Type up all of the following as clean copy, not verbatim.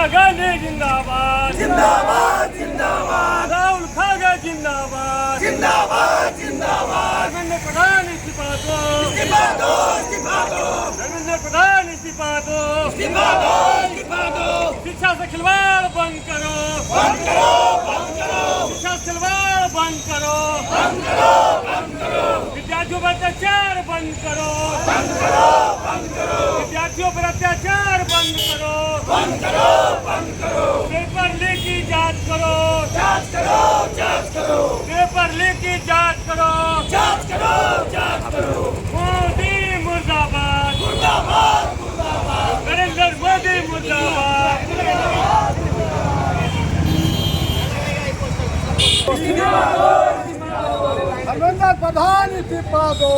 गांधी जिंदाबाद जिंदाबाद जिंदाबाद राहुल खागे जिंदाबाद जिंदाबाद जिंदाबाद धर्मेंद्र प्रधान इस्तीफा दो इस्तीफा दो इस्तीफा दो धर्मेंद्र प्रधान इस्तीफा दो इस्तीफा दो इस्तीफा दो शिक्षा से खिलवाड़ बंद करो बंद करो बंद करो शिक्षा से खिलवाड़ बंद करो बंद करो बंद करो विद्यार्थियों पर अत्याचार बंद करो बंद करो बंद करो विद्यार्थियों पर अत्याचार बंद करो बंद करो बंद करो पेपर लीक की जांच करो जांच करो जांच करो पेपर लीक की जांच करो जांच करो जांच करो मोदी मुर्दाबाद मुर्दाबाद मुर्दाबाद नरेंद्र मोदी मुर्दाबाद धर्मेंद्र प्रधान इस्तीफा दो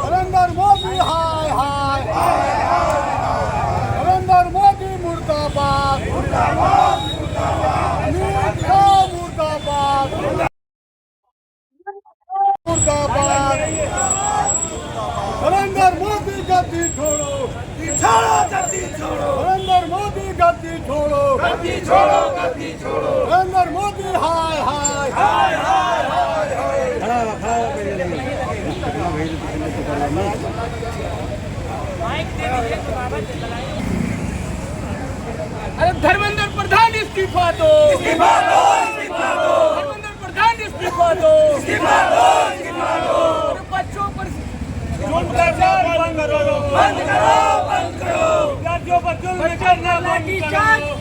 नरेंद्र मोदी हाय हाय नरेंद्र मोदी मुर्दाबाद अमित शाह मुर्दाबाद मुर्दाबाद नरेंद्र मोदी गद्दी छोड़ो छोड़ो गद्दी छोड़ो नरेंद्र मोदी गद्दी छोड़ो गद्दी छोड़ो गद्दी छोड़ो नरेंद्र मोदी हाय हाय हाय हाय हाय हाय अरे धर्मेंद्र प्रधान इस्तीफा दो इस्तीफा दो इस्तीफा दो धर्मेंद्र प्रधान इस्तीफा दो इस्तीफा दो इस्तीफा दो और बच्चों पर जुल्म करना बंद करो बंद करो बंद करो विद्यार्थियों पर जुल्म करना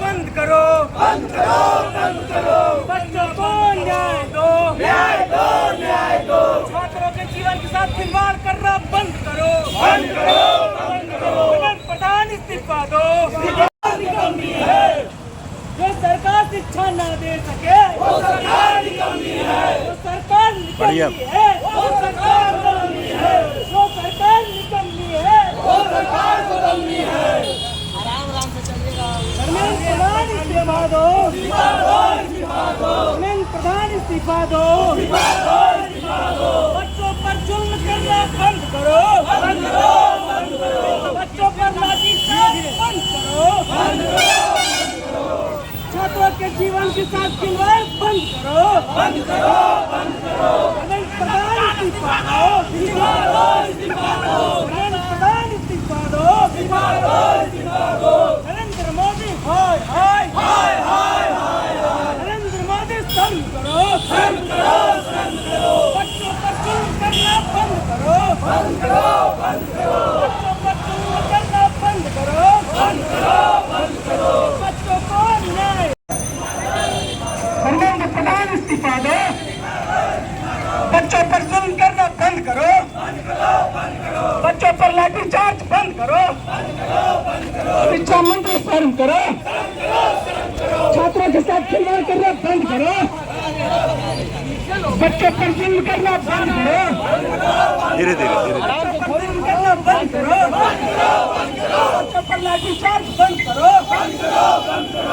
बंद करो बंद करो बंद करो बच्चों को न्याय दो न्याय दो न्याय दो छात्रों के जीवन के साथ खिलवाड़ करना बंद करो बंद करो बंद करो धर्मेंद्र प्रधान इस्तीफा दो निकम्मी है जो सरकार शिक्षा न दे सके वो सरकार निकम्मी है जो सरकार निकम्मी है वो सरकार निकम्मी है जो सरकार निकम्मी है वो सरकार निकम्मी है धर्मेंद्र प्रधान इस्तीफा दो इस्तीफा दो इस्तीफा दो धर्मेंद्र प्रधान इस्तीफा दो इस्तीफा दो इस्तीफा दो बच्चों पर जुल्म करना बंद करो बंद करो बंद करो बच्चों पर लाठीचार्ज बंद करो बंद करो छात्रों के जीवन के साथ खिलवाड़ बंद करो बंद करो बंद करो धर्मेंद्र प्रधान इस्तीफा दो इस्तीफा दो इस्तीफा दो धर्मेंद्र प्रधान इस्तीफा दो इस्तीफा दो इस्तीफा दो नरेंद्र मोदी हाय हाय हाय हाय हाय नरेंद्र मोदी शर्म करो शर्म करो शर्म करो बच्चों पर जुल्म करना बंद करो बंद करो बंद करो बच्चों पर जुल्म करना बंद करो बंद करो बंद करो बच्चों को न्याय धर्मेंद्र प्रधान इस्तीफा दो बच्चों पर जुल्म करना बंद करो बच्चों पर लाठीचार्ज बंद करो शिक्षा मंत्री शर्म करो छात्रों के साथ खिलवाड़ करना बंद करो बच्चों पर जुल्म करना बंद करो धीरे धीरे जुल्म करना बंद करो बच्चों पर लाठीचार्ज बंद करो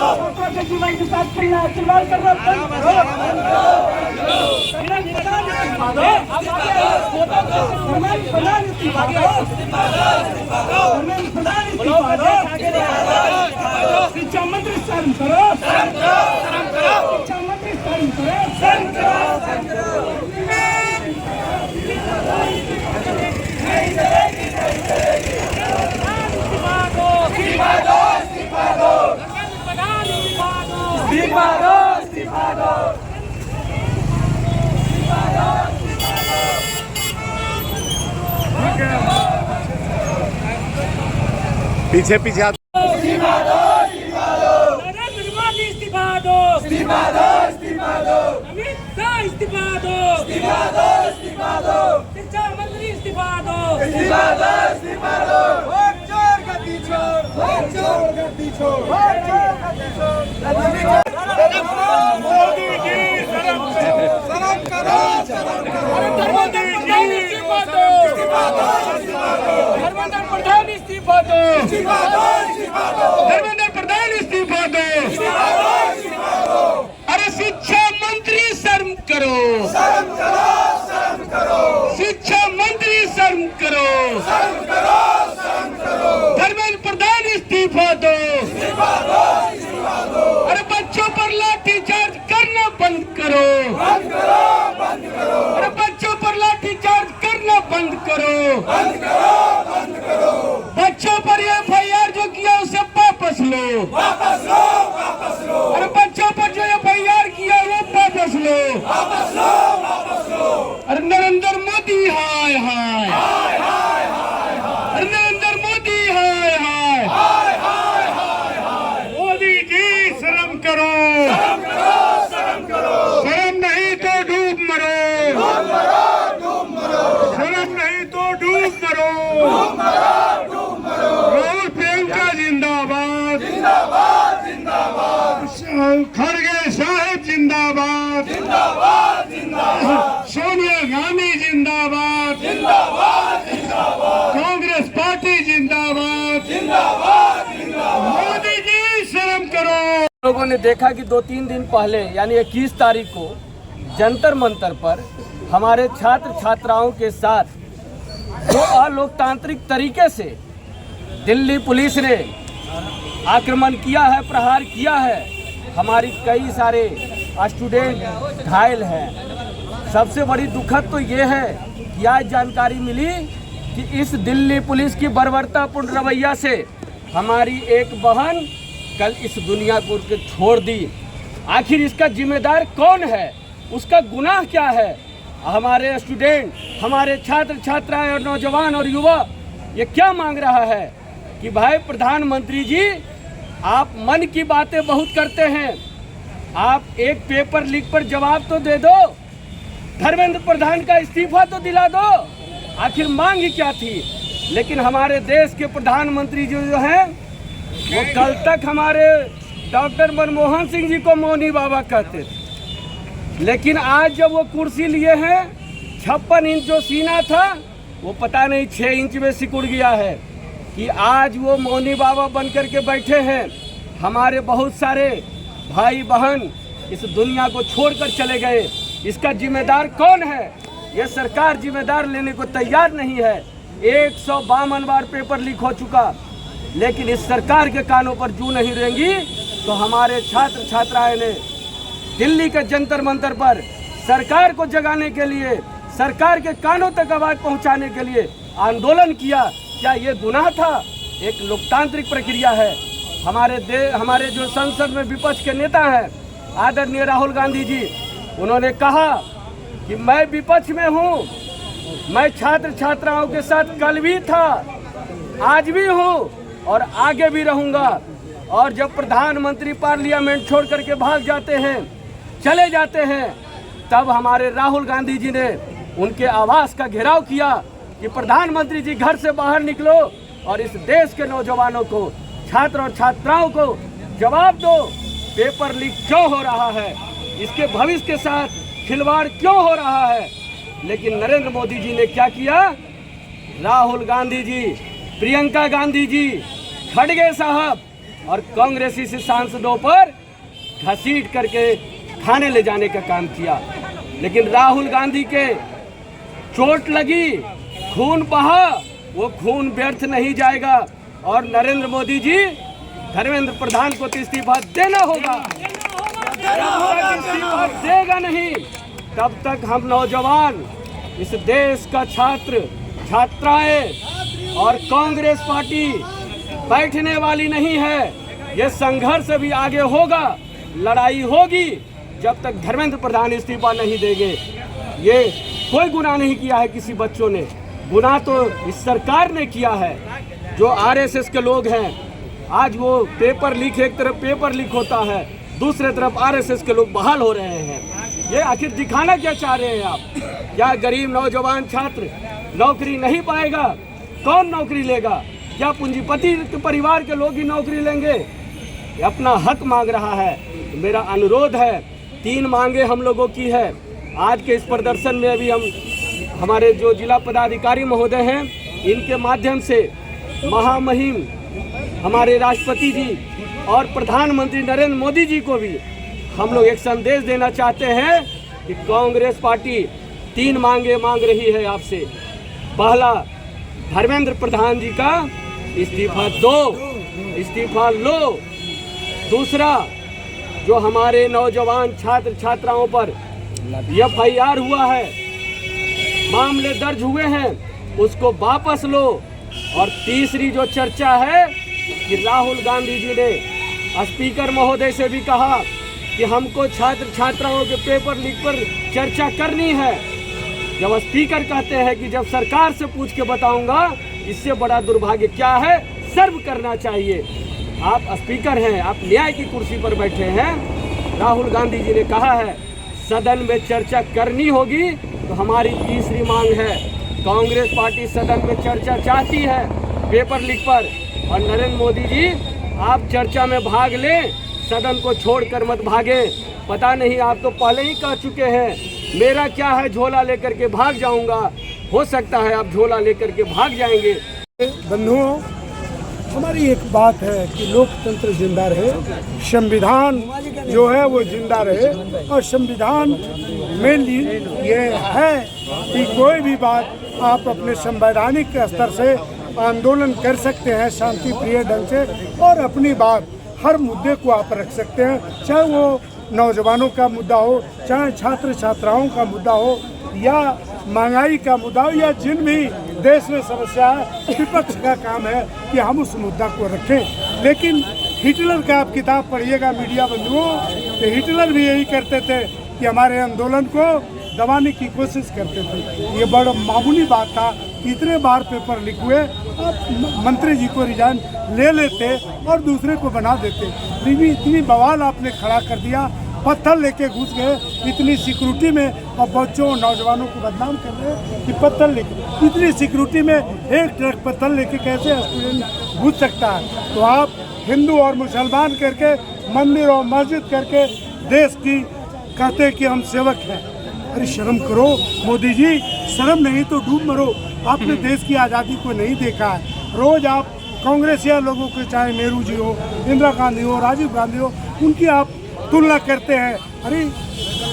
छात्रों के जीवन के साथ खिलवाड़ करना बंद करो धर्मेंद्र प्रधान इस्तीफा दो धर्मेंद्र प्रधान इस्तीफा दो धर्मेंद्र प्रधान इस्तीफा दो शिक्षा मंत्री शर्म करो शिक्षा मंत्री शर्म करो इस्तीफा दो इस्तीफा दो इस्तीफा दो इस्तीफा दो पीछे पीछे इस्तीफा दो इस्तीफा दो नरेंद्र मोदी इस्तीफा दो इस्तीफा दो इस्तीफा दो अमित शाह इस्तीफा दो इस्तीफा दो इस्तीफा दो शिक्षा मंत्री इस्तीफा दो इस्तीफा दो इस्तीफा दो वोट चोर गद्दी छोड़ वोट चोर गद्दी छोड़ वोट चोर गद्दी छोड़ मोदी जी शर्म करो मोदी जी इस्तीफा दो इस्तीफा दो इस्तीफा दो धर्मेंद्र प्रधान इस्तीफा दो इस्तीफा दो इस्तीफा दो धर्मेंद्र प्रधान इस्तीफा दो इस्तीफा दो इस्तीफा दो अरे शिक्षा मंत्री शर्म करो शर्म करो शर्म करो शिक्षा मंत्री शर्म करो शर्म करो शर्म करो धर्मेंद्र प्रधान इस्तीफा दो करो, बंद करो, बंद करो, अरे बच्चों पर लाठीचार्ज करना बंद करो, बंद करो, बंद करो, बच्चों पर FIR जो किया उसे वापस लो, वापस लो, वापस लो, अरे बच्चों पर जो FIR किया वो वापस लो, वापस लो, वापस लो, अरे नरेंद्र मोदी हाय हाय, हाय हाय हाय हाय, अरे नरेंद्र मोदी हाय हाय, हाय हाय हाय हाय, मोदी जी शर्म करो, शर्म करो, शर्म करो, शर्म नहीं तो डूब मरो, डूब मरो, डूब मरो, शर्म नहीं तो डूब मरो, डूब मरो, डूब मरो, राहुल प्रियंका जिंदाबाद, जिंदाबाद, जिंदाबाद, खड़गे साहब जिंदाबाद, जिंदाबाद, जिंदाबाद, सोनिया गांधी जिंदाबाद, जिंदाबाद, जिंदाबाद, कांग्रेस पार्टी जिंदाबाद, जिंदाबाद, जिंदाबाद। मोदी जी शर्म करो। लोगों ने देखा कि 2-3 दिन पहले यानी 21 तारीख को जंतर मंतर पर हमारे छात्र छात्राओं के साथ जो अलोकतांत्रिक तरीके से दिल्ली पुलिस ने आक्रमण किया है, प्रहार किया है, हमारी कई सारे स्टूडेंट घायल हैं। सबसे बड़ी दुखद तो ये है कि आज जानकारी मिली कि इस दिल्ली पुलिस की बर्बरतापूर्ण रवैया से हमारी एक बहन कल इस दुनिया को छोड़ दी। आखिर इसका जिम्मेदार कौन है, उसका गुनाह क्या है? हमारे स्टूडेंट, हमारे छात्र छात्राएं और नौजवान और युवा ये क्या मांग रहा है कि भाई प्रधानमंत्री जी, आप मन की बातें बहुत करते हैं, आप एक पेपर लीक पर जवाब तो दे दो, धर्मेंद्र प्रधान का इस्तीफा तो दिला दो। आखिर मांग ही क्या थी? लेकिन हमारे देश के प्रधानमंत्री जी जो हैं वो कल तक हमारे डॉक्टर मनमोहन सिंह जी को मौनी बाबा कहते थे, लेकिन आज जब वो कुर्सी लिए हैं 56 इंच जो सीना था वो पता नहीं 6 इंच में सिकुड़ गया है कि आज वो मौनी बाबा बन करके बैठे हैं। हमारे बहुत सारे भाई बहन इस दुनिया को छोड़कर चले गए, इसका जिम्मेदार कौन है? ये सरकार जिम्मेदार लेने को तैयार नहीं है। 152 बार पेपर लीक हो चुका, लेकिन इस सरकार के कानों पर जू नहीं रहेंगी। तो हमारे छात्र छात्राएं ने दिल्ली के जंतर मंतर पर सरकार को जगाने के लिए, सरकार के कानों तक आवाज पहुंचाने के लिए आंदोलन किया। क्या ये गुनाह था? एक लोकतांत्रिक प्रक्रिया है। हमारे जो संसद में विपक्ष के नेता हैं आदरणीय राहुल गांधी जी, उन्होंने कहा कि मैं विपक्ष में हूँ, मैं छात्र छात्राओं के साथ कल भी था, आज भी हूँ और आगे भी रहूँगा। और जब प्रधानमंत्री पार्लियामेंट छोड़ करके भाग जाते हैं, चले जाते हैं, तब हमारे राहुल गांधी जी ने उनके आवास का घेराव किया कि प्रधानमंत्री जी घर से बाहर निकलो और इस देश के नौजवानों को, छात्र और छात्राओं को जवाब दो, पेपर लीक क्यों हो रहा है, इसके भविष्य के साथ खिलवाड़ क्यों हो रहा है। लेकिन नरेंद्र मोदी जी ने क्या किया? राहुल गांधी जी, प्रियंका गांधी जी, खड़गे साहब और कांग्रेसी से सांसदों पर घसीट करके थाने ले जाने का काम किया। लेकिन राहुल गांधी के चोट लगी, खून बहा, वो खून व्यर्थ नहीं जाएगा और नरेंद्र मोदी जी, धर्मेंद्र प्रधान को तो इस्तीफा देना होगा। इस्तीफा देगा नहीं तब तक हम नौजवान, इस देश का छात्र छात्राएं और कांग्रेस पार्टी बैठने वाली नहीं है। ये संघर्ष भी आगे होगा, लड़ाई होगी जब तक धर्मेंद्र प्रधान इस्तीफा नहीं देंगे। ये कोई गुनाह नहीं किया है किसी बच्चों ने, गुनाह तो इस सरकार ने किया है। जो आरएसएस के लोग हैं, आज वो पेपर लीक, एक तरफ पेपर लीक होता है, दूसरे तरफ आरएसएस के लोग बहाल हो रहे हैं। ये आखिर दिखाना क्या चाह रहे हैं आप? क्या गरीब नौजवान छात्र नौकरी नहीं पाएगा? कौन नौकरी लेगा? क्या पूंजीपति के परिवार के लोग ही नौकरी लेंगे? अपना हक मांग रहा है। मेरा अनुरोध है, 3 मांगे हम लोगों की है। आज के इस प्रदर्शन में अभी हमारे जो जिला पदाधिकारी महोदय हैं, इनके माध्यम से महामहिम हमारे राष्ट्रपति जी और प्रधानमंत्री नरेंद्र मोदी जी को भी हम लोग एक संदेश देना चाहते हैं कि कांग्रेस पार्टी 3 मांगे मांग रही है आपसे। पहला, धर्मेंद्र प्रधान जी का इस्तीफा दो, इस्तीफा लो। दूसरा, जो हमारे नौजवान छात्र छात्राओं पर FIR हुआ है, मामले दर्ज हुए हैं, उसको वापस लो। और तीसरी जो चर्चा है कि राहुल गांधी जी ने स्पीकर महोदय से भी कहा कि हमको छात्र छात्राओं के पेपर लीक पर चर्चा करनी है। जब स्पीकर कहते हैं कि जब सरकार से पूछ के बताऊंगा, इससे बड़ा दुर्भाग्य क्या है? सर्व करना चाहिए। आप स्पीकर हैं, आप न्याय की कुर्सी पर बैठे हैं। राहुल गांधी जी ने कहा है सदन में चर्चा करनी होगी, तो हमारी तीसरी मांग है, कांग्रेस पार्टी सदन में चर्चा चाहती है पेपर लीक पर। और नरेंद्र मोदी जी, आप चर्चा में भाग लें, सदन को छोड़कर मत भागे। पता नहीं, आप तो पहले ही कह चुके हैं मेरा क्या है, झोला लेकर के भाग जाऊंगा। हो सकता है आप झोला लेकर के भाग जाएंगे। बंधुओं, हमारी एक बात है कि लोकतंत्र जिंदा रहे, संविधान जो है वो जिंदा रहे। और संविधान मेनली ये है कि कोई भी बात आप अपने संवैधानिक स्तर से आंदोलन कर सकते हैं शांति प्रिय ढंग से, और अपनी बात हर मुद्दे को आप रख सकते हैं, चाहे वो नौजवानों का मुद्दा हो, चाहे छात्र छात्राओं का मुद्दा हो, या महंगाई का मुद्दा हो, या जिन भी देश में समस्या है। विपक्ष का काम है कि हम उस मुद्दा को रखें। लेकिन हिटलर का आप किताब पढ़िएगा मीडिया बंधुओं, तो हिटलर भी यही करते थे कि हमारे आंदोलन को दबाने की कोशिश करते थे। ये बड़ा मामूली बात था। इतने बार पेपर लीक हुए, आप मंत्री जी को रिजाइन ले लेते और दूसरे को बना देते। इतनी बवाल आपने खड़ा कर दिया, पत्थर लेके घुस गए इतनी सिक्योरिटी में, और बच्चों नौजवानों को बदनाम कर रहे हैं कि पत्थर लेके। इतनी सिक्योरिटी में एक ट्रक पत्थर लेके कैसे स्टूडेंट घुस सकता है? तो आप हिंदू और मुसलमान करके, मंदिर और मस्जिद करके देश की कहते हैं कि हम सेवक हैं। अरे शर्म करो मोदी जी, शर्म नहीं तो डूब मरो। आपने देश की आज़ादी को नहीं देखा है। रोज आप कांग्रेसिया लोगों के, चाहे नेहरू जी हो, इंदिरा गांधी हो, राजीव गांधी हो, उनकी आप तुलना करते हैं। अरे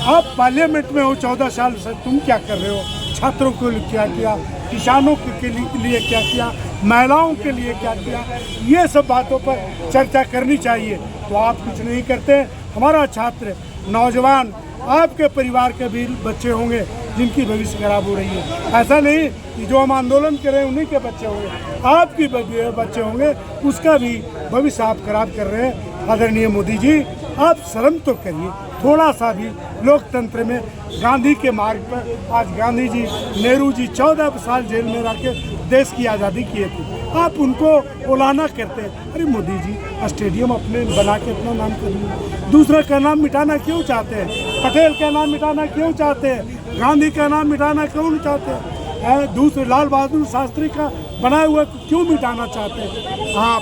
आप पार्लियामेंट में हो 14 साल से, तुम क्या कर रहे हो? छात्रों के लिए क्या किया, किसानों के लिए क्या किया, महिलाओं के लिए क्या किया? ये सब बातों पर चर्चा करनी चाहिए। तो आप कुछ नहीं करते। हमारा छात्र नौजवान, आपके परिवार के भी बच्चे होंगे जिनकी भविष्य खराब हो रही है। ऐसा नहीं कि जो हम आंदोलन कर रहे हैं उन्हीं के बच्चे होंगे, आपके बच्चे होंगे, उसका भी भविष्य आप खराब कर रहे हैं। आदरणीय मोदी जी, आप शर्म तो करिए थोड़ा सा भी। लोकतंत्र में गांधी के मार्ग पर आज गांधी जी, नेहरू जी 14 साल जेल में रह के देश की आज़ादी किए थे, आप उनको उलाहना करते हैं। अरे मोदी जी, स्टेडियम अपने बना के अपना नाम कर लिए, दूसरे का नाम मिटाना क्यों चाहते हैं? पटेल का नाम मिटाना क्यों चाहते हैं? गांधी का नाम मिटाना क्यों चाहते हैं? दूसरे लाल बहादुर शास्त्री का बनाया हुआ क्यों मिटाना चाहते हैं? आप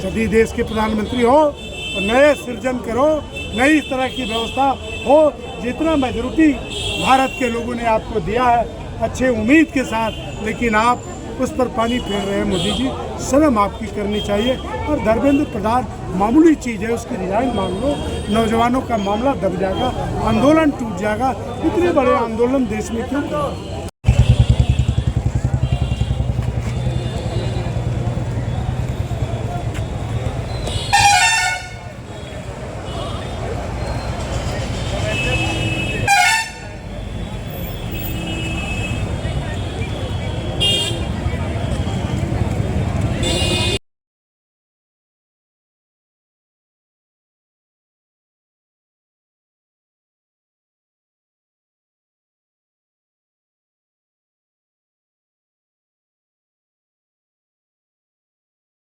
यदि देश के प्रधानमंत्री हो तो नए सृजन करो, नई इस तरह की व्यवस्था हो। जितना मेजॉरिटी भारत के लोगों ने आपको दिया है अच्छे उम्मीद के साथ, लेकिन आप उस पर पानी फेर रहे हैं। मोदी जी, शर्म आपकी करनी चाहिए। और धर्मेंद्र प्रधान मामूली चीज़ है, उसकी रिजाइन मांग लो, नौजवानों का मामला दब जाएगा, आंदोलन टूट जाएगा। इतने बड़े आंदोलन देश में क्यों करें?